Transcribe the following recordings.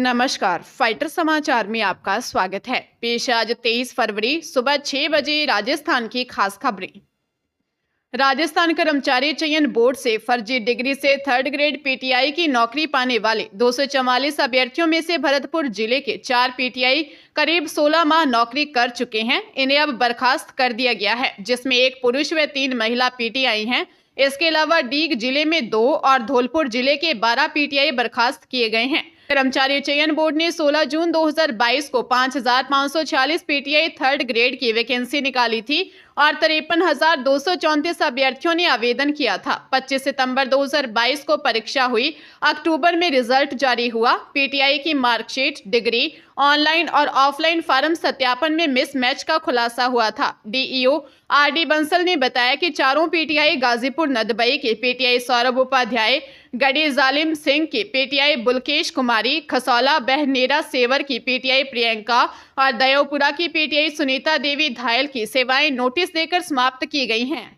नमस्कार, फाइटर समाचार में आपका स्वागत है। पेश आज 23 फरवरी सुबह 6 बजे राजस्थान की खास खबरें। राजस्थान कर्मचारी चयन बोर्ड से फर्जी डिग्री से 3rd ग्रेड पीटीआई की नौकरी पाने वाले 244 अभ्यर्थियों में से भरतपुर जिले के 4 पीटीआई करीब 16 माह नौकरी कर चुके हैं। इन्हें अब बर्खास्त कर दिया गया है, जिसमें 1 पुरुष व 3 महिला पीटीआई हैं। इसके अलावा डीग जिले में 2 और धौलपुर जिले के 12 पीटीआई बर्खास्त किए गए हैं। कर्मचारी चयन बोर्ड ने 16 जून 2022 को 5546 पीटीआई 3rd ग्रेड की वैकेंसी निकाली थी और 53,234 अभ्यर्थियों ने आवेदन किया था। 25 सितंबर 2022 को परीक्षा हुई। अक्टूबर में रिजल्ट जारी हुआ। पीटीआई की मार्कशीट, डिग्री, ऑनलाइन और ऑफलाइन फॉर्म सत्यापन में मिसमैच का खुलासा हुआ था। डीईओ आरडी बंसल ने बताया कि चारों पीटीआई गाजीपुर नदबई के पीटीआई सौरभ उपाध्याय, गढ़ी जालिम सिंह की पीटीआई बुलकेश कुमारी, खसौला बहनेरा सेवर की पीटीआई प्रियंका और दयोपुरा की पीटीआई सुनीता देवी धायल की सेवाएं नोटिस देकर समाप्त की गई हैं।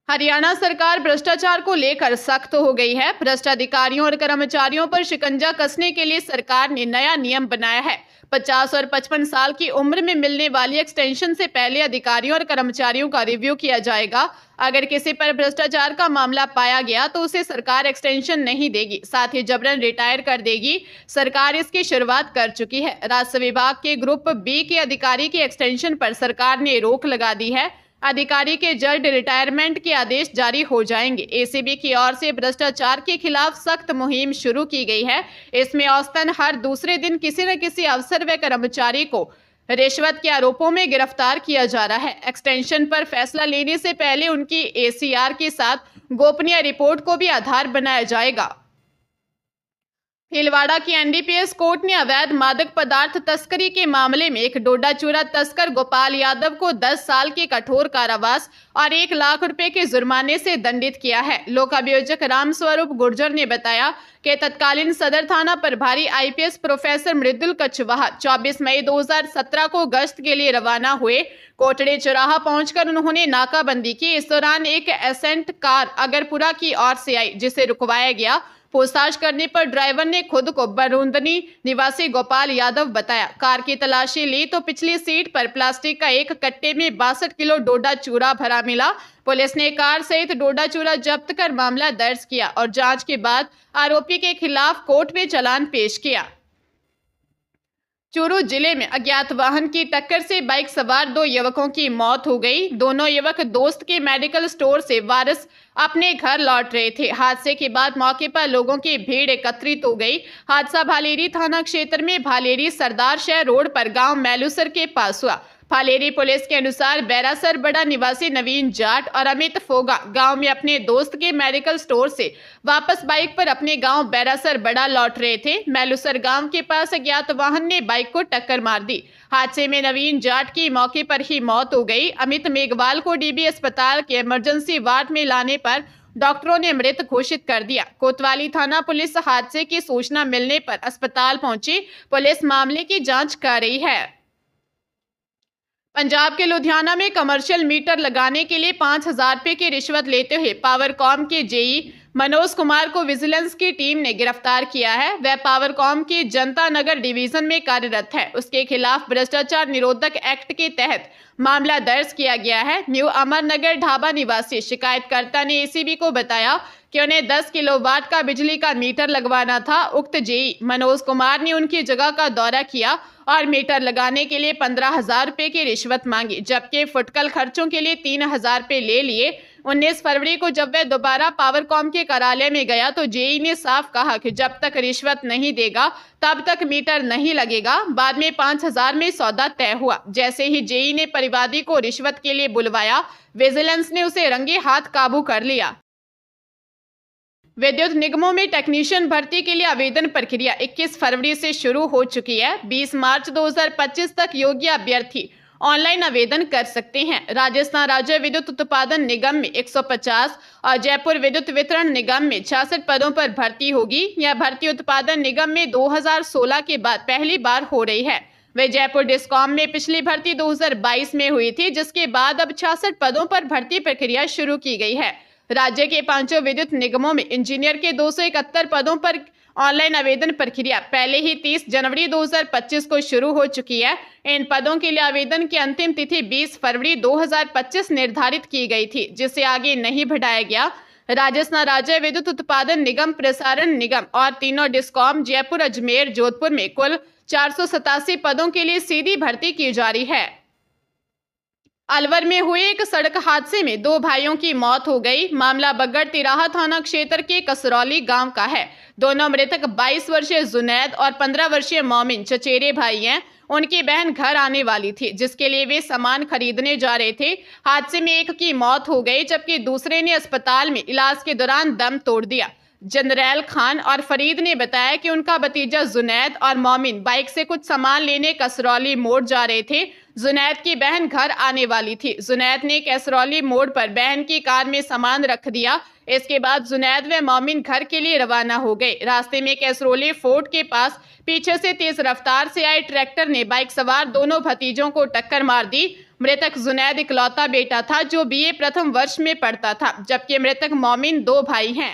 हरियाणा सरकार भ्रष्टाचार को लेकर सख्त हो गई है। भ्रष्ट अधिकारियों और कर्मचारियों पर शिकंजा कसने के लिए सरकार ने नया नियम बनाया है। 50 और 55 साल की उम्र में मिलने वाली एक्सटेंशन से पहले अधिकारियों और कर्मचारियों का रिव्यू किया जाएगा। अगर किसी पर भ्रष्टाचार का मामला पाया गया तो उसे सरकार एक्सटेंशन नहीं देगी, साथ ही जबरन रिटायर कर देगी। सरकार इसकी शुरुआत कर चुकी है। राजस्व विभाग के ग्रुप बी के अधिकारी की एक्सटेंशन पर सरकार ने रोक लगा दी है। अधिकारी के जल्द रिटायरमेंट के आदेश जारी हो जाएंगे। एसीबी की ओर से भ्रष्टाचार के खिलाफ सख्त मुहिम शुरू की गई है। इसमें औसतन हर दूसरे दिन किसी न किसी अफसर व कर्मचारी को रिश्वत के आरोपों में गिरफ्तार किया जा रहा है। एक्सटेंशन पर फैसला लेने से पहले उनकी एसीआर के साथ गोपनीय रिपोर्ट को भी आधार बनाया जाएगा। भीलवाड़ा की एनडीपीएस कोर्ट ने अवैध मादक पदार्थ तस्करी के मामले में एक डोडा चूरा तस्कर गोपाल यादव को 10 साल के कठोर कारावास और 1 लाख रुपए के जुर्माने से दंडित किया है। लोक अभियोजक रामस्वरूप गुर्जर ने बताया कि तत्कालीन सदर थाना प्रभारी आईपीएस प्रोफेसर मृदुल कछवाहा 24 मई 2017 को गश्त के लिए रवाना हुए। कोटड़े चौराहा पहुंचकर उन्होंने नाकाबंदी की। इस दौरान एक एसेंट कार अगरपुरा की ओर से आई, जिसे रुकवाया गया। पूछताछ करने पर ड्राइवर ने खुद को बरूंदनी निवासी गोपाल यादव बताया। कार की तलाशी ली तो पिछली सीट पर प्लास्टिक का एक कट्टे में 62 किलो डोडा चूरा भरा मिला। पुलिस ने कार सहित डोडा चूरा जब्त कर मामला दर्ज किया और जांच के बाद आरोपी के खिलाफ कोर्ट में चालान पेश किया। चूरू जिले में अज्ञात वाहन की टक्कर से बाइक सवार 2 युवकों की मौत हो गई। दोनों युवक दोस्त के मेडिकल स्टोर से वारस अपने घर लौट रहे थे। हादसे के बाद मौके पर लोगों की भीड़ एकत्रित हो गई। हादसा भालेरी थाना क्षेत्र में भालेरी सरदार शहर रोड पर गांव मैलूसर के पास हुआ। भालेरी पुलिस के अनुसार बैरासर बड़ा निवासी नवीन जाट और अमित फोगा गांव में अपने दोस्त के मेडिकल स्टोर से वापस बाइक पर अपने गांव बैरासर बड़ा लौट रहे थे। मैलूसर गांव के पास अज्ञात वाहन ने बाइक को टक्कर मार दी। हादसे में नवीन जाट की मौके पर ही मौत हो गई। अमित मेघवाल को डीबी अस्पताल के इमरजेंसी वार्ड में लाने पर डॉक्टरों ने मृत घोषित कर दिया। कोतवाली थाना पुलिस हादसे की सूचना मिलने पर अस्पताल पहुंची। पुलिस मामले की जाँच कर रही है। पंजाब के लुधियाना में कमर्शियल मीटर लगाने के लिए 5,000 रुपए की रिश्वत लेते हुए पावरकॉम के जेई मनोज कुमार को विजिलेंस की टीम ने गिरफ्तार किया है। वह पावरकॉम की जनता नगर डिवीजन में कार्यरत है। उसके खिलाफ भ्रष्टाचार निरोधक एक्ट के तहत मामला दर्ज किया गया है। न्यू अमरनगर ढाबा निवासी शिकायतकर्ता ने एसीबी को बताया कि उन्हें 10 किलोवाट का बिजली का मीटर लगवाना था। उक्त जेई मनोज कुमार ने उनकी जगह का दौरा किया और मीटर लगाने के लिए 15,000 रुपए की रिश्वत मांगी, जबकि फुटकल खर्चों के लिए 3,000 रुपए ले लिए। 19 फरवरी को जब वह दोबारा पावरकॉम के कार्यालय में गया तो जेई ने साफ कहा कि जब तक रिश्वत नहीं देगा तब तक मीटर नहीं लगेगा। बाद में 5,000 में सौदा तय हुआ। जैसे ही जेई ने परिवादी को रिश्वत के लिए बुलवाया, विजिलेंस ने उसे रंगे हाथ काबू कर लिया। विद्युत निगमों में टेक्नीशियन भर्ती के लिए आवेदन प्रक्रिया 21 फरवरी से शुरू हो चुकी है। 20 मार्च 2025 तक योग्य अभ्यर्थी ऑनलाइन आवेदन कर सकते हैं। राजस्थान राज्य विद्युत उत्पादन निगम में 150 और जयपुर विद्युत वितरण निगम में 66 पदों पर भर्ती होगी। यह भर्ती उत्पादन निगम में 2016 के बाद पहली बार हो रही है। वे जयपुर डिस्कॉम में पिछली भर्ती 2022 में हुई थी, जिसके बाद अब 66 पदों पर भर्ती प्रक्रिया शुरू की गई है। राज्य के 5 विद्युत निगमों में इंजीनियर के 271 पदों पर ऑनलाइन आवेदन प्रक्रिया पहले ही 30 जनवरी 2025 को शुरू हो चुकी है। इन पदों के लिए आवेदन की अंतिम तिथि 20 फरवरी 2025 निर्धारित की गई थी, जिसे आगे नहीं बढ़ाया गया। राजस्थान राज्य विद्युत उत्पादन निगम, प्रसारण निगम और तीनों डिस्कॉम जयपुर, अजमेर, जोधपुर में कुल 487 पदों के लिए सीधी भर्ती की जा रही है। अलवर में हुए एक सड़क हादसे में 2 भाइयों की मौत हो गई। मामला बगड़ तिराहा थाना क्षेत्र के कसरौली गांव का है। दोनों मृतक 22 वर्षीय जुनैद और 15 वर्षीय मोमिन चचेरे भाई हैं। उनकी बहन घर आने वाली थी, जिसके लिए वे सामान खरीदने जा रहे थे। हादसे में एक की मौत हो गई, जबकि दूसरे ने अस्पताल में इलाज के दौरान दम तोड़ दिया। जनरैल खान और फरीद ने बताया कि उनका भतीजा जुनैद और मोमिन बाइक से कुछ सामान लेने कसरौली मोड़ जा रहे थे। जुनैद की बहन घर आने वाली थी। जुनैद ने कसरौली मोड़ पर बहन की कार में सामान रख दिया। इसके बाद जुनैद व मोमिन घर के लिए रवाना हो गए। रास्ते में कसरौली फोर्ट के पास पीछे से तेज रफ्तार से आए ट्रैक्टर ने बाइक सवार दोनों भतीजों को टक्कर मार दी। मृतक जुनैद इकलौता बेटा था जो बीए प्रथम वर्ष में पढ़ता था, जबकि मृतक मोमिन 2 भाई हैं।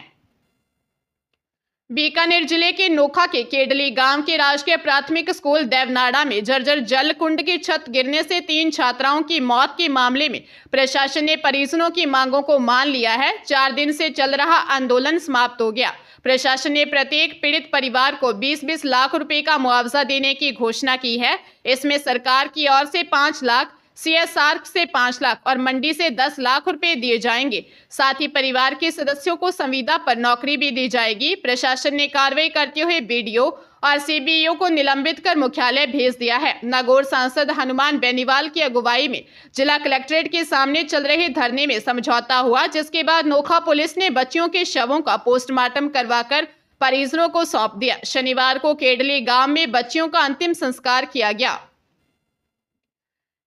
बीकानेर जिले के नोखा के केडली गांव के राजकीय प्राथमिक स्कूल देवनाड़ा में जर्जर जल कुंड की छत गिरने से 3 छात्राओं की मौत के मामले में प्रशासन ने परिजनों की मांगों को मान लिया है। 4 दिन से चल रहा आंदोलन समाप्त हो गया। प्रशासन ने प्रत्येक पीड़ित परिवार को 20-20 लाख रुपए का मुआवजा देने की घोषणा की है। इसमें सरकार की ओर से 5 लाख, CSR से 5 लाख और मंडी से 10 लाख रुपए दिए जाएंगे। साथ ही परिवार के सदस्यों को संविदा पर नौकरी भी दी जाएगी। प्रशासन ने कार्रवाई करते हुए BDO और CBO को निलंबित कर मुख्यालय भेज दिया है। नागौर सांसद हनुमान बेनीवाल की अगुवाई में जिला कलेक्ट्रेट के सामने चल रहे धरने में समझौता हुआ, जिसके बाद नोखा पुलिस ने बच्चियों के शवों का पोस्टमार्टम करवाकर परिजनों को सौंप दिया। शनिवार को केडली गांव में बच्चियों का अंतिम संस्कार किया गया।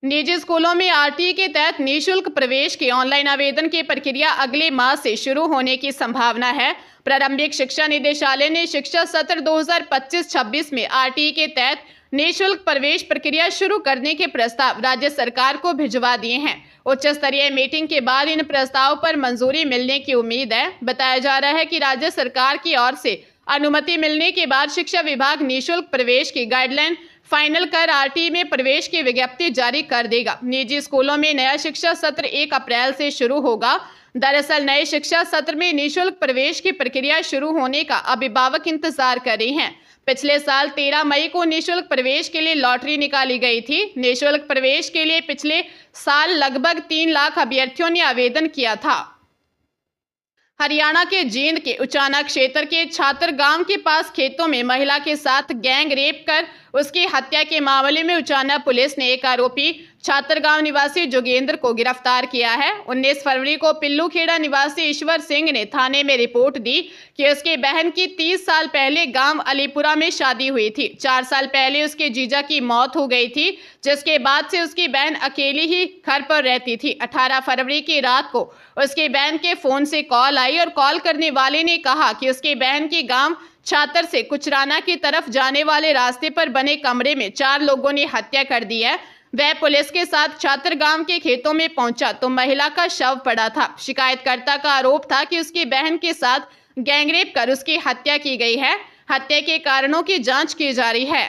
निजी स्कूलों में RTE के तहत निःशुल्क प्रवेश के ऑनलाइन आवेदन की प्रक्रिया अगले माह से शुरू होने की संभावना है। प्रारंभिक शिक्षा निदेशालय ने शिक्षा सत्र 2025-26 में RTE के तहत निःशुल्क प्रवेश प्रक्रिया शुरू करने के प्रस्ताव राज्य सरकार को भिजवा दिए हैं। उच्च स्तरीय मीटिंग के बाद इन प्रस्ताव पर मंजूरी मिलने की उम्मीद है। बताया जा रहा है कि राज्य सरकार की ओर से अनुमति मिलने के बाद शिक्षा विभाग निःशुल्क प्रवेश की गाइडलाइन फाइनल कर RTE में प्रवेश की विज्ञप्ति जारी कर देगा। निजी स्कूलों में नया शिक्षा सत्र 1 अप्रैल से शुरू होगा। दरअसल नए शिक्षा सत्र में निःशुल्क प्रवेश की प्रक्रिया शुरू होने का अभिभावक इंतजार कर रहे हैं। पिछले साल 13 मई को निःशुल्क प्रवेश के लिए लॉटरी निकाली गई थी। निःशुल्क प्रवेश के लिए पिछले साल लगभग 3 लाख अभ्यर्थियों ने आवेदन किया था। हरियाणा के जींद के उचाना क्षेत्र के छात्र गांव के पास खेतों में महिला के साथ गैंग रेप कर उसकी हत्या के मामले में उचाना पुलिस ने एक आरोपी छात्र गांव निवासी जोगेंद्र को गिरफ्तार किया है। 19 फरवरी को पिल्लूखेड़ा निवासी ईश्वर सिंह ने थाने में रिपोर्ट दी कि उसकी बहन की 30 साल पहले गांव अलीपुरा में शादी हुई थी। 4 साल पहले उसके जीजा की मौत हो गई थी, जिसके बाद से उसकी बहन अकेली ही घर पर रहती थी। 18 फरवरी की रात को उसकी बहन के फोन से कॉल आई और कॉल करने वाले ने कहा कि उसकी बहन की गांव छात्र से कुचराना की तरफ जाने वाले रास्ते पर बने कमरे में 4 लोगों ने हत्या कर दी है। वह पुलिस के साथ छात्र गांव के खेतों में पहुंचा तो महिला का शव पड़ा था। शिकायतकर्ता का आरोप था कि उसकी बहन के साथ गैंगरेप कर उसकी हत्या की गई है। हत्या के कारणों की जांच की जा रही है।